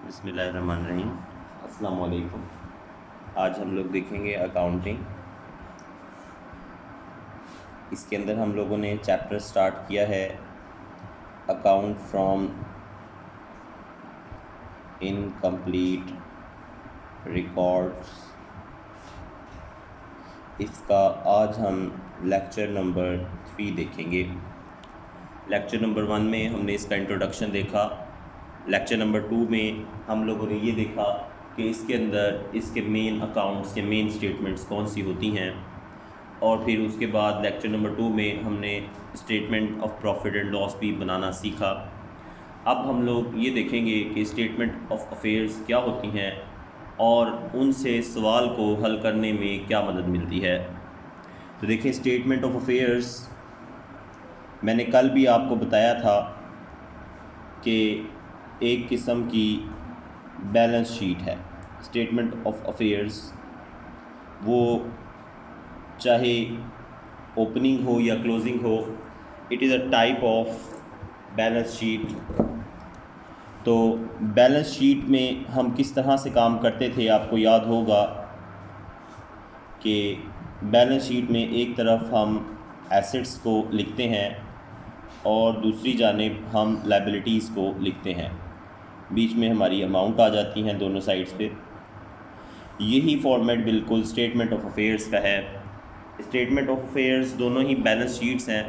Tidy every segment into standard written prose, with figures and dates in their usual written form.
बिस्मिल्लाहिर्रहमानिर्रहीम। अस्सलाम वालेकुम। आज हम लोग देखेंगे अकाउंटिंग। इसके अंदर हम लोगों ने चैप्टर स्टार्ट किया है अकाउंट फ्रॉम इनकम्प्लीट रिकॉर्ड्स। इसका आज हम लेक्चर नंबर 3 देखेंगे। लेक्चर नंबर 1 में हमने इसका इंट्रोडक्शन देखा। लेक्चर नंबर 2 में हम लोगों ने ये देखा कि इसके अंदर इसके मेन अकाउंट्स या मेन स्टेटमेंट्स कौन सी होती हैं, और फिर उसके बाद लेक्चर नंबर 2 में हमने statement of profit and loss भी बनाना सीखा। अब हम लोग ये देखेंगे कि स्टेटमेंट ऑफ अफेयर्स क्या होती हैं और उनसे सवाल को हल करने में क्या मदद मिलती है। तो देखिए, स्टेटमेंट ऑफ अफेयर्स मैंने कल भी आपको बताया था कि एक किस्म की बैलेंस शीट है। स्टेटमेंट ऑफ अफेयर्स वो चाहे ओपनिंग हो या क्लोजिंग हो, it is a type of balance sheet. तो बैलेंस शीट में हम किस तरह से काम करते थे, आपको याद होगा कि बैलेंस शीट में एक तरफ हम एसेट्स को लिखते हैं और दूसरी जानिब हम लायबिलिटीज़ को लिखते हैं। बीच में हमारी अमाउंट आ जाती हैं दोनों साइड्स पे। यही फॉर्मेट बिल्कुल स्टेटमेंट ऑफ अफेयर्स का है। स्टेटमेंट ऑफ अफेयर्स दोनों ही बैलेंस शीट्स हैं।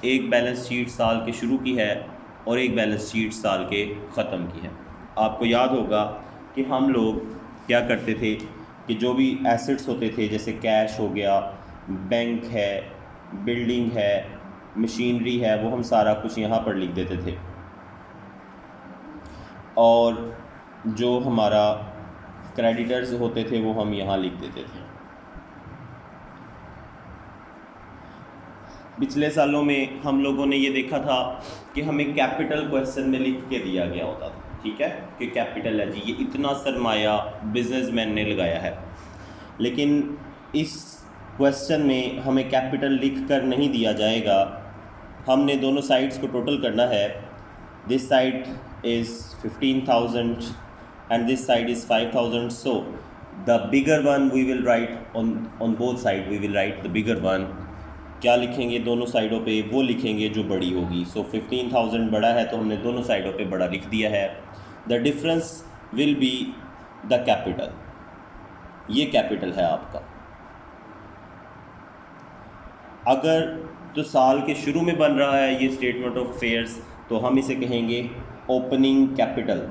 एक बैलेंस शीट साल के शुरू की है और एक बैलेंस शीट साल के ख़त्म की है। आपको याद होगा कि हम लोग क्या करते थे कि जो भी एसेट्स होते थे, जैसे कैश हो गया, बैंक है, बिल्डिंग है, मशीनरी है, वो हम सारा कुछ यहाँ पर लिख देते थे, और जो हमारा क्रेडिटर्स होते थे वो हम यहाँ लिख देते थे। पिछले सालों में हम लोगों ने ये देखा था कि हमें कैपिटल क्वेश्चन में लिख के दिया गया होता था, ठीक है, कि कैपिटल है जी, ये इतना सरमाया बिजनेसमैन ने लगाया है। लेकिन इस क्वेश्चन में हमें कैपिटल लिख कर नहीं दिया जाएगा। हमने दोनों साइड्स को टोटल करना है। This side is 15,000 and this side is 5,000. So the bigger one we will write on both side, we will write the bigger one. क्या लिखेंगे दोनों साइडों पे? वो लिखेंगे जो बड़ी होगी। सो 15,000 बड़ा है तो हमने दोनों साइडों पे बड़ा लिख दिया है। The difference will be the capital. ये कैपिटल है आपका। अगर तो साल के शुरू में बन रहा है ये स्टेटमेंट ऑफ अफेयर्स, तो हम इसे कहेंगे ओपनिंग कैपिटल,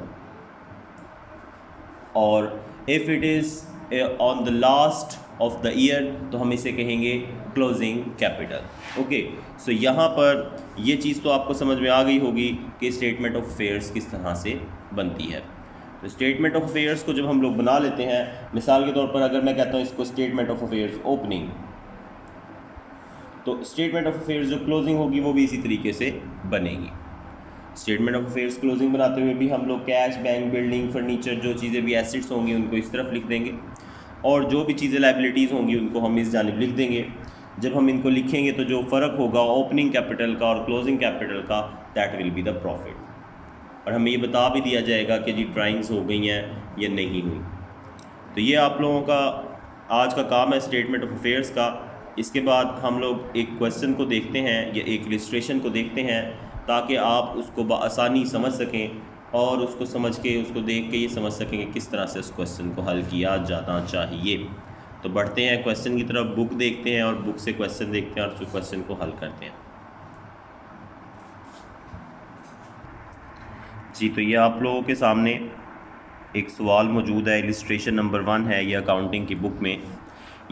और if it is on the last of the year तो हम इसे कहेंगे क्लोजिंग कैपिटल। ओके, सो यहाँ पर ये चीज़ तो आपको समझ में आ गई होगी कि स्टेटमेंट ऑफ अफेयर्स किस तरह से बनती है। तो स्टेटमेंट ऑफ अफेयर्स को जब हम लोग बना लेते हैं, मिसाल के तौर पर अगर मैं कहता हूँ इसको स्टेटमेंट ऑफ अफेयर्स ओपनिंग, तो स्टेटमेंट ऑफ अफेयर्स जो क्लोजिंग होगी वो भी इसी तरीके से बनेगी। स्टेटमेंट ऑफ अफेयर्स क्लोजिंग बनाते हुए भी हम लोग कैश, बैंक, बिल्डिंग, फर्नीचर, जो चीज़ें भी एसेट्स होंगी उनको इस तरफ लिख देंगे, और जो भी चीज़ें लायबिलिटीज़ होंगी उनको हम इस जानिब लिख देंगे। जब हम इनको लिखेंगे तो जो फ़र्क होगा ओपनिंग कैपिटल का और क्लोजिंग कैपिटल का, that will be the profit. और हमें ये बता भी दिया जाएगा कि जी ड्राइंग्स हो गई हैं या नहीं हुई। तो ये आप लोगों का आज का काम है स्टेटमेंट ऑफ अफेयर्स का। इसके बाद हम लोग एक क्वेश्चन को देखते हैं या एक इलस्ट्रेशन को देखते हैं, ताकि आप उसको बआसानी समझ सकें और उसको समझ के, उसको देख के ये समझ सकें कि किस तरह से उस क्वेश्चन को हल किया जाना चाहिए। तो बढ़ते हैं क्वेश्चन की तरफ, बुक देखते हैं और बुक से क्वेश्चन देखते हैं और उस क्वेश्चन को हल करते हैं। जी, तो ये आप लोगों के सामने एक सवाल मौजूद है। इलस्ट्रेशन नंबर 1 है ये अकाउंटिंग की बुक में।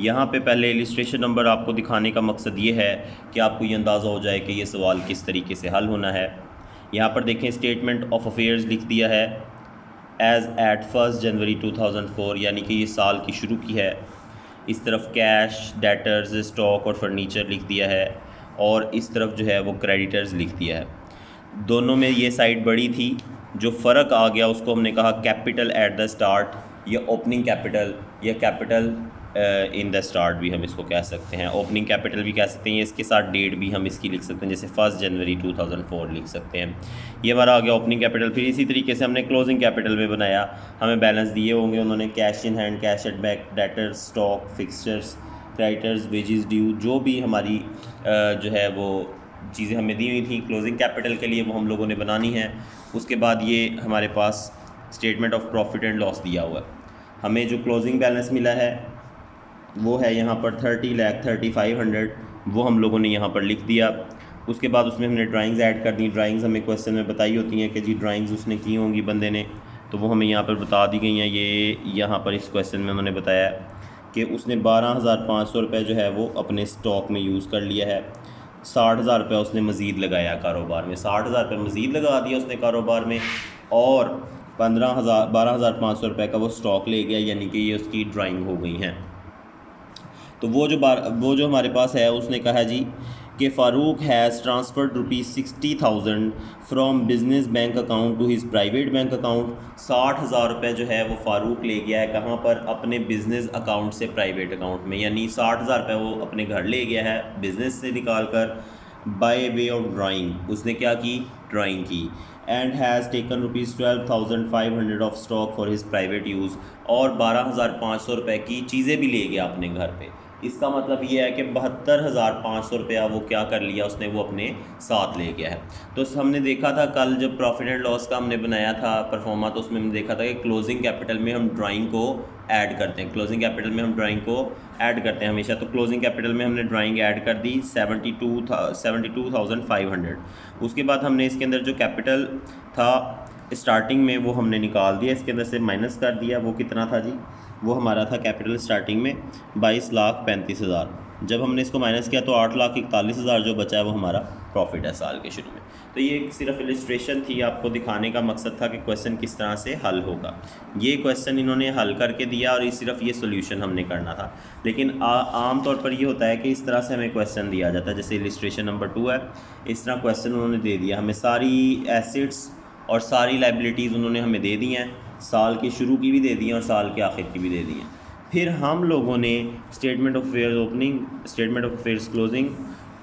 यहाँ पे पहले इलस्ट्रेशन नंबर आपको दिखाने का मकसद ये है कि आपको ये अंदाज़ा हो जाए कि ये सवाल किस तरीके से हल होना है। यहाँ पर देखें, स्टेटमेंट ऑफ अफेयर्स लिख दिया है एज़ एट 1 जनवरी 2004, यानी कि ये साल की शुरू की है। इस तरफ कैश, डेटर्स, स्टॉक और फर्नीचर लिख दिया है, और इस तरफ जो है वो क्रेडिटर्स लिख दिया है। दोनों में ये साइड बड़ी थी, जो फ़र्क आ गया उसको हमने कहा कैपिटल एट द स्टार्ट, या ओपनिंग कैपिटल, या कैपिटल इन द स्टार्ट भी हम इसको कह सकते हैं, ओपनिंग कैपिटल भी कह सकते हैं। इसके साथ डेट भी हम इसकी लिख सकते हैं, जैसे 1 जनवरी 2004 लिख सकते हैं। ये हमारा आ गया ओपनिंग कैपिटल। फिर इसी तरीके से हमने क्लोजिंग कैपिटल में बनाया, हमें बैलेंस दिए होंगे उन्होंने, cash in hand, cash at bank, debtors, stock, fixtures, creditors, wages due, जो भी हमारी जो है वो चीज़ें हमें दी हुई थी क्लोजिंग कैपिटल के लिए, वो हम लोगों ने बनानी है। उसके बाद ये हमारे पास statement of profit and loss दिया हुआ है। हमें जो क्लोजिंग बैलेंस मिला है वो है यहाँ पर 30,35,100, वो हम लोगों ने यहाँ पर लिख दिया। उसके बाद उसमें हमने ड्राइंग्स ऐड कर दी। ड्राइंग्स हमें क्वेश्चन में बताई होती हैं कि जी ड्राइंग्स उसने की होंगी बंदे ने, तो वो हमें यहाँ पर बता दी गई हैं। ये यहाँ पर इस क्वेश्चन में उन्होंने बताया कि उसने 12,500 रुपये जो है वो अपने स्टॉक में यूज़ कर लिया है। 60,000 रुपये उसने मज़ीद लगाया कारोबार में, 60,000 रुपये मज़ीद लगा दिया उसने कारोबार में, और 12,500 रुपये का वो स्टॉक ले गया, यानी कि ये उसकी ड्राइंग हो गई हैं। तो वो जो हमारे पास है, उसने कहा जी कि Farooq has transferred ₹60,000 from business bank account to his private bank account. 60,000 रुपये जो है वो फ़ारूक ले गया है कहाँ पर, अपने बिज़नेस अकाउंट से प्राइवेट अकाउंट में, यानी 60,000 रुपये वो अपने घर ले गया है बिज़नेस से निकाल कर, बाय वे ऑफ ड्राइंग। उसने क्या की, ड्राइंग की। And has taken ₹12,500 of stock for his private use, और 12,500 रुपये की चीज़ें भी ले गया अपने घर पे। इसका मतलब ये है कि 72,500 रुपया वो क्या कर लिया उसने, वो अपने साथ ले गया है। तो हमने देखा था कल जब प्रॉफिट एंड लॉस का हमने बनाया था परफॉर्मा, तो उसमें हमने देखा था कि क्लोजिंग कैपिटल में हम ड्राइंग को ऐड करते हैं, क्लोजिंग कैपिटल में हम ड्राइंग को ऐड करते हैं हमेशा। तो क्लोजिंग कैपिटल में हमने ड्राइंग ऐड कर दी 72,500। उसके बाद हमने इसके अंदर जो कैपिटल था स्टार्टिंग में वो हमने निकाल दिया, इसके अंदर से माइनस कर दिया। वो कितना था जी, वो हमारा था कैपिटल स्टार्टिंग में 22,35,000। जब हमने इसको माइनस किया तो 8,41,000 जो बचा है वो हमारा प्रॉफिट है साल के शुरू में। तो ये सिर्फ इलस्ट्रेशन थी, आपको दिखाने का मकसद था कि क्वेश्चन किस तरह से हल होगा। ये क्वेश्चन इन्होंने हल करके दिया और सिर्फ ये सोल्यूशन हमने करना था। लेकिन आम तौर पर ये होता है कि इस तरह से हमें क्वेश्चन दिया जाता है, जैसे इलस्ट्रेशन नंबर 2 है, इस तरह क्वेश्चन उन्होंने दे दिया हमें। सारी एसेट्स और सारी लाइबिलिटीज़ उन्होंने हमें दे दी हैं, साल के शुरू की भी दे दी हैं और साल के आखिर की भी दे दी हैं। फिर हम लोगों ने statement of affairs opening, statement of affairs closing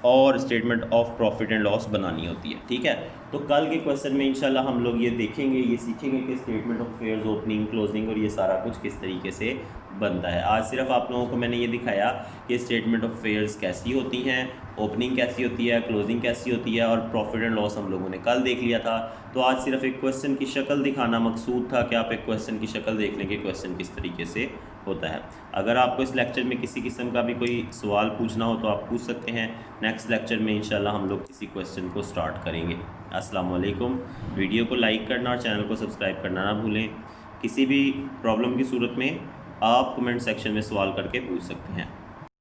और statement of profit and loss बनानी होती है, ठीक है। तो कल के क्वेश्चन में इंशाल्लाह हम लोग ये देखेंगे, ये सीखेंगे कि statement of affairs opening, closing और ये सारा कुछ किस तरीके से बनता है। आज सिर्फ आप लोगों को मैंने ये दिखाया कि स्टेटमेंट ऑफ अफेयर्स कैसी होती हैं, ओपनिंग कैसी होती है, क्लोजिंग कैसी होती है, और प्रॉफिट एंड लॉस हम लोगों ने कल देख लिया था। तो आज सिर्फ एक क्वेश्चन की शक्ल दिखाना मकसूद था कि आप एक क्वेश्चन की शक्ल देख लें कि क्वेश्चन किस तरीके से होता है। अगर आपको इस लेक्चर में किसी किस्म का भी कोई सवाल पूछना हो तो आप पूछ सकते हैं। नेक्स्ट लेक्चर में इंशाल्लाह हम लोग किसी क्वेश्चन को स्टार्ट करेंगे। अस्सलाम वालेकुम। वीडियो को लाइक करना और चैनल को सब्सक्राइब करना ना भूलें। किसी भी प्रॉब्लम की सूरत में आप कमेंट सेक्शन में सवाल करके पूछ सकते हैं।